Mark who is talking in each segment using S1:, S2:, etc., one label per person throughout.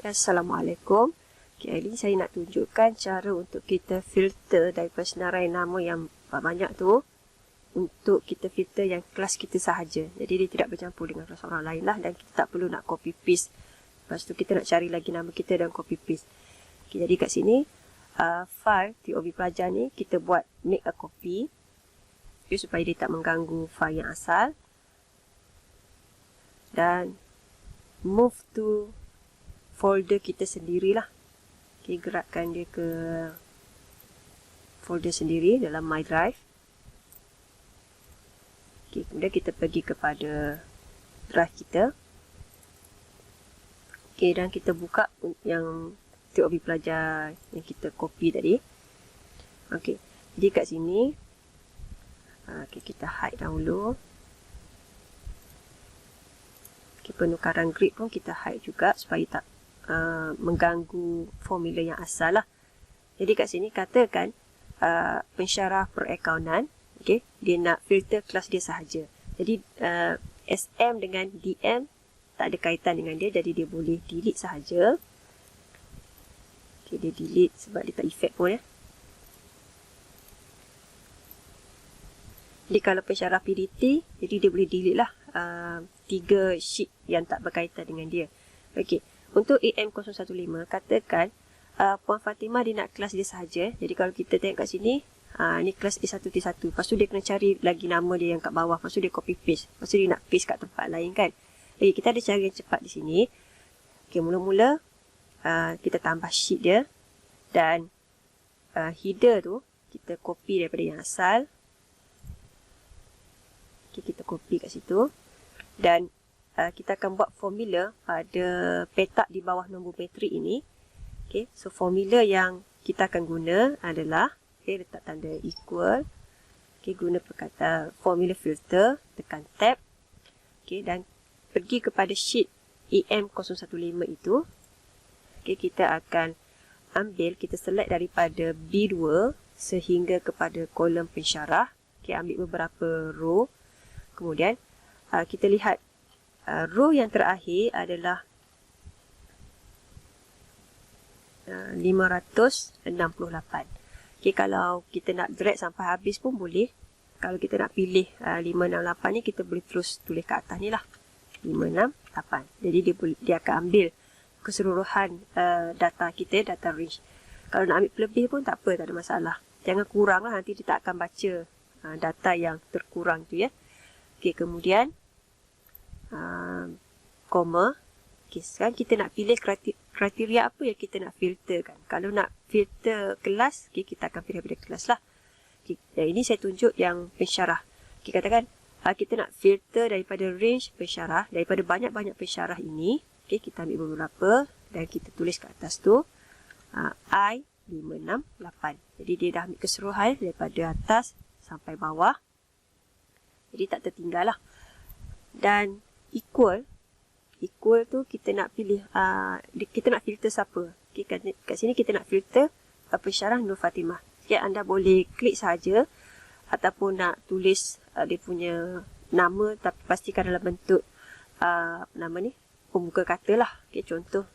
S1: Assalamualaikum. Hari ini saya nak tunjukkan cara untuk kita filter daripada senarai nama yang banyak tu untuk kita filter yang kelas kita sahaja. Jadi dia tidak bercampur dengan kelas orang lain lah, dan kita tak perlu nak copy paste. Lepas tu kita nak cari lagi nama kita dan copy paste. Okay, jadi kat sini file TOB pelajar ni kita buat make a copy supaya dia tak mengganggu file yang asal, dan move to folder kita sendirilah. Okay, gerakkan dia ke folder sendiri dalam My Drive. Okay, kemudian kita pergi kepada drive kita. Okay, dan kita buka yang TOB pelajar yang kita copy tadi. Okay, jadi kat sini okay, kita hide dahulu. Okay, penukaran grid pun kita hide juga supaya tak mengganggu formula yang asal lah. Jadi kat sini katakan pensyarah perakaunan, okay, dia nak filter kelas dia sahaja. Jadi SM dengan DM tak ada kaitan dengan dia, jadi dia boleh delete sahaja. Okay, dia delete sebab dia tak effect pun ya. Jadi kalau pensyarah PDT, jadi dia boleh delete lah 3 sheet yang tak berkaitan dengan dia. Okay. Untuk AM015, katakan Puan Fatimah dia nak kelas dia sahaja. Jadi kalau kita tengok kat sini, ni kelas A1T1. Lepas tu dia kena cari lagi nama dia yang kat bawah. Lepas tu dia copy paste. Lepas tu dia nak paste kat tempat lain kan. Jadi kita ada cara yang cepat di sini. Okay, mula-mula kita tambah sheet dia. Dan header tu kita copy daripada yang asal. Okay, kita copy kat situ. Dan kita akan buat formula pada petak di bawah nombor metrik ini. Okay, so formula yang kita akan guna adalah, okay, letak tanda equal. Okay, guna perkataan formula filter, tekan tab. Okay, dan pergi kepada sheet AM015 itu. Okay, kita akan ambil, kita select daripada B2 sehingga kepada kolom pensyarah. Okay, ambil beberapa row. Kemudian kita lihat row yang terakhir adalah 568. Okay, kalau kita nak drag sampai habis pun boleh. Kalau kita nak pilih 568 ni, kita boleh terus tulis ke atas ni lah. 568. Jadi dia akan ambil keseluruhan data kita, data range. Kalau nak ambil lebih pun tak apa, tak ada masalah. Jangan kurang lah, nanti dia tak akan baca data yang terkurang tu ya. Okay, kemudian koma. Okay, sekarang kita nak pilih kriteria apa yang kita nak filter kan. Kalau nak filter kelas, okay, kita akan pilih daripada kelas lah. Okay, dan ini saya tunjuk yang pensyarah. Okay, katakan kita nak filter daripada range pensyarah, daripada banyak-banyak pensyarah ini. Okay, kita ambil beberapa dan kita tulis kat atas tu I568. Jadi dia dah ambil keseluruhan daripada atas sampai bawah. Jadi tak tertinggal lah. Dan equal tu kita nak pilih kita nak filter siapa. Okay, kat sini kita nak filter pensyarah Nur Fatimah. Okay, anda boleh klik saja ataupun nak tulis dia punya nama, tapi pastikan dalam bentuk nama ni pembuka kata lah. Okay, contoh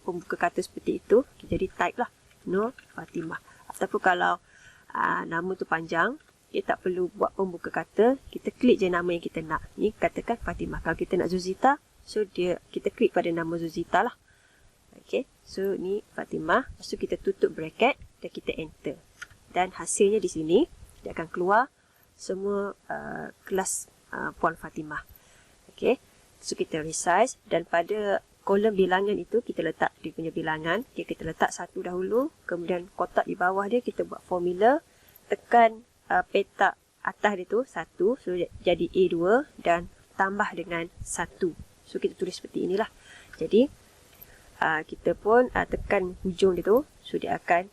S1: pembuka kata seperti itu. Okay, jadi type lah Nur Fatimah. Ataupun kalau nama tu panjang, kita tak perlu buat pembuka kata, kita klik je nama yang kita nak. Ni katakan Fatimah. Kalau kita nak Zuzita, so kita klik pada nama Zuzita lah. Okay, so ni Fatimah. Lepas tu kita tutup bracket dan kita enter. Dan hasilnya di sini, dia akan keluar semua kelas Puan Fatimah. Okay, so kita resize, dan pada kolom bilangan itu kita letak dia punya bilangan. Okay, kita letak 1 dahulu, kemudian kotak di bawah dia kita buat formula, tekan petak atas dia tu 1, so jadi A2 dan tambah dengan 1. So kita tulis seperti inilah. Jadi kita pun tekan hujung dia tu, so dia akan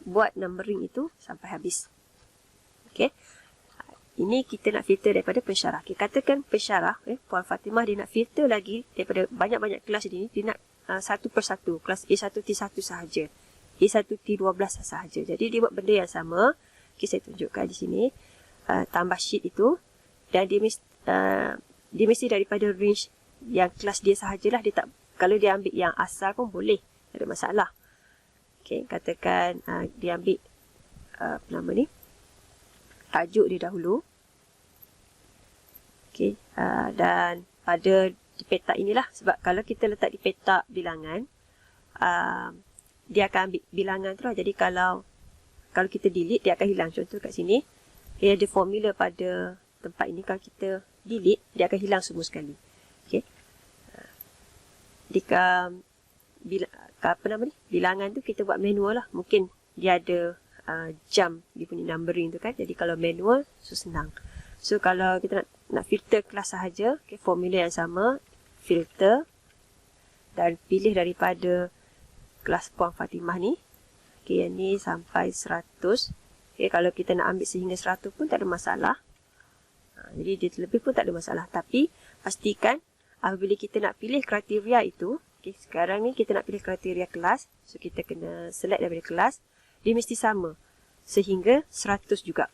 S1: buat numbering itu sampai habis. Okey. Ini kita nak filter daripada pensyarah. Okay, katakan pensyarah Puan Fatimah dia nak filter lagi daripada banyak-banyak kelas ini, dia nak satu persatu kelas A1T1 sahaja, A1T12 sahaja. Jadi dia buat benda yang sama. Okay, saya tunjukkan di sini. Tambah sheet itu. Dan dia mesti daripada range yang kelas dia sahajalah. Dia tak Kalau dia ambil yang asal pun boleh, tak ada masalah. Okey, katakan dia ambil apa nama ni, tajuk dia dahulu. Okey, dan pada di petak inilah, sebab kalau kita letak di petak bilangan, dia akan ambil bilangan tu lah. Jadi kalau kita delete, dia akan hilang. Contoh kat sini, dia ada formula pada tempat ini. Kalau kita delete, dia akan hilang semua sekali. Okey. Jika apa nama ni, bilangan tu kita buat manual lah. Mungkin dia ada jam dia punya numbering tu kan. Jadi kalau manual, so senang. So kalau kita nak filter kelas sahaja, okay, formula yang sama, filter, dan pilih daripada kelas Puan Fatimah ni. Okay, yang ni sampai 100. Okay, kalau kita nak ambil sehingga 100 pun tak ada masalah. Jadi dia lebih pun tak ada masalah. Tapi pastikan apabila kita nak pilih kriteria itu, okay, sekarang ni kita nak pilih kriteria kelas. So kita kena select daripada kelas. Dia mesti sama sehingga 100 juga.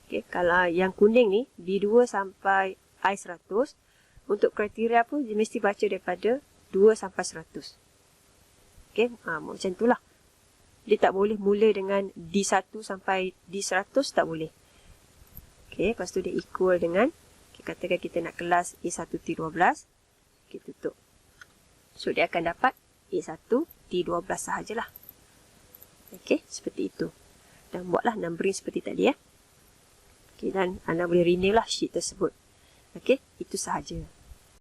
S1: Okay, kalau yang kuning ni B2 sampai I100, untuk kriteria pun dia mesti baca daripada 2 sampai 100. Okay, macam itulah. Dia tak boleh mula dengan D1 sampai D100, tak boleh. Okay, lepas tu dia equal dengan, okay, katakan kita nak kelas A1T12, kita tutup. So dia akan dapat A1T12 sahajalah. Okay, seperti itu. Dan buatlah numbering seperti tadi ya. Okay, dan anda boleh rename lah sheet tersebut. Okay, itu sahaja.